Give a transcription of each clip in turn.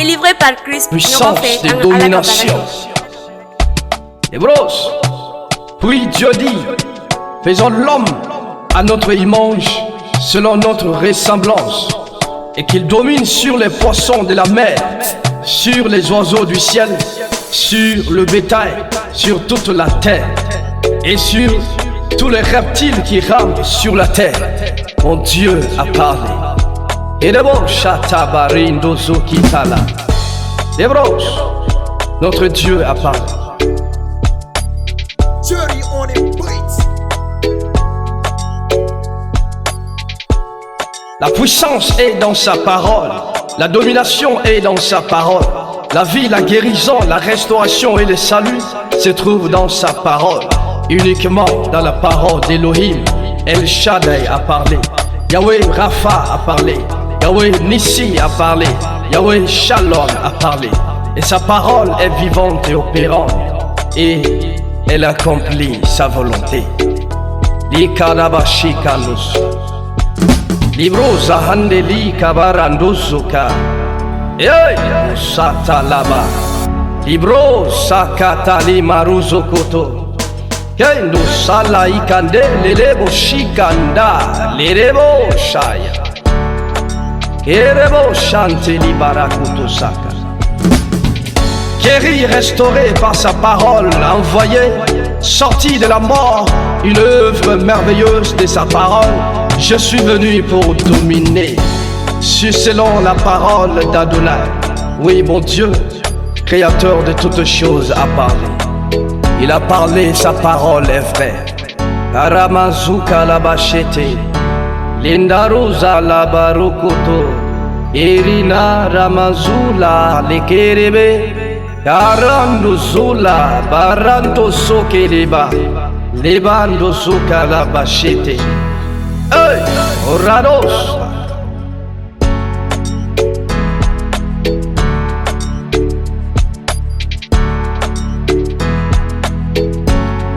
Délivré par Christ, puissance de domination. Hébros, puis Dieu dit, faisons l'homme à notre image, selon notre ressemblance, et qu'il domine sur les poissons de la mer, sur les oiseaux du ciel, sur le bétail, sur toute la terre, et sur tous les reptiles qui rampent sur la terre. Mon Dieu a parlé. Et de bon chatabarin kitala. Hébros, notre Dieu a parlé. La puissance est dans sa parole. La domination est dans sa parole. La vie, la guérison, la restauration et le salut se trouvent dans sa parole. Uniquement dans la parole d'Elohim. El Shaddai a parlé. Yahweh Rapha a parlé. Yahweh Nissi a parlé. Yahweh Shalom a parlé. Et sa parole est vivante et opérante. Et elle accomplit sa volonté. Likarabashikanus. Librosa handeli kabaranduzuka. Ey, satalaba. Libro sakatali maruzokoto. Kendo sala ikande lelebo shikanda lelebo shaya. Kerebo shanteli barakuto saka. Guéri, restauré par sa parole, envoyé, sorti de la mort, une œuvre merveilleuse de sa parole. Je suis venu pour dominer, selon la parole d'Adonai. Oui, mon Dieu, créateur de toutes choses, a parlé. Il a parlé, sa parole est vraie. Karamazuka la bachete, Lindaruza la barukoto, Irina ramazula lekerebe, Karanduzula baranto sokeleba, Lebando zuka la bachete. Hey, orados.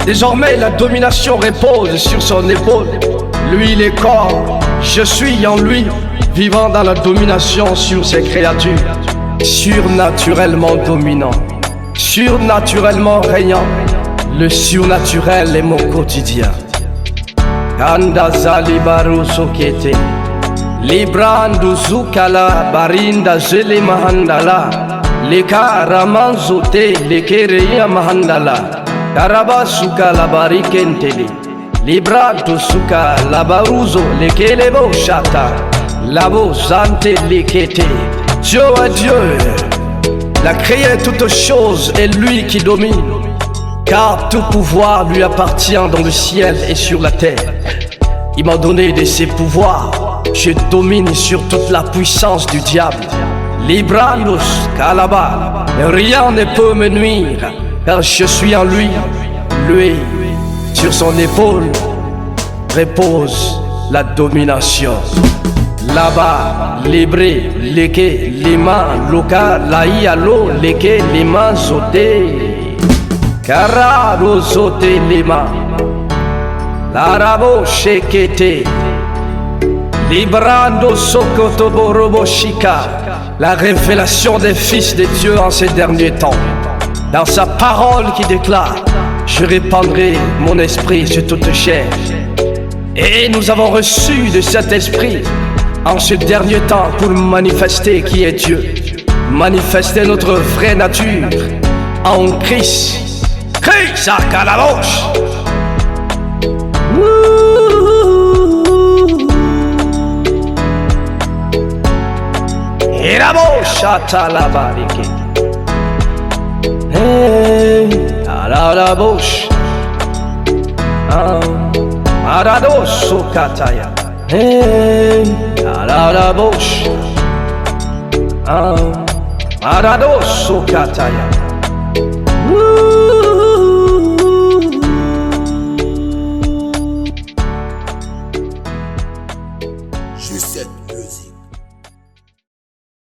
Désormais, la domination repose sur son épaule. Lui, il est corps, je suis en lui, vivant dans la domination sur ses créatures. Surnaturellement dominant, surnaturellement régnant. Le surnaturel est mon quotidien. Kanda zali baru sokete, Librandu zukala barinda zele mahandala, Leka ramanzote lekereya mahandala, Karaba suka la barikentele, Librandu suka la baruzo lekelebo shata, Labo zante lekete. Dieu est Dieu, il a créé toutes choses et lui qui domine. Car tout pouvoir lui appartient dans le ciel et sur la terre. Il m'a donné de ses pouvoirs. Je domine sur toute la puissance du diable. Libranus Kalaba. Rien ne peut me nuire, car je suis en lui. Lui, sur son épaule, repose la domination. Là-bas, libré, leke, lima, loka, laïalo, leke, lima, zoté. Karado sote lima, larabo shekete, librando sokoto borobo shika. La révélation des fils de Dieu en ces derniers temps. Dans sa parole qui déclare, je répandrai mon esprit sur toute chair. Et nous avons reçu de cet esprit en ce dernier temps pour manifester qui est Dieu. Manifester notre vraie nature en Christ. Christ à Calaboche. Et la bouche à Talabariki. Hey, à la bouche. Aradoso Kataya. Hey, à la bouche. Aradoso Kataya.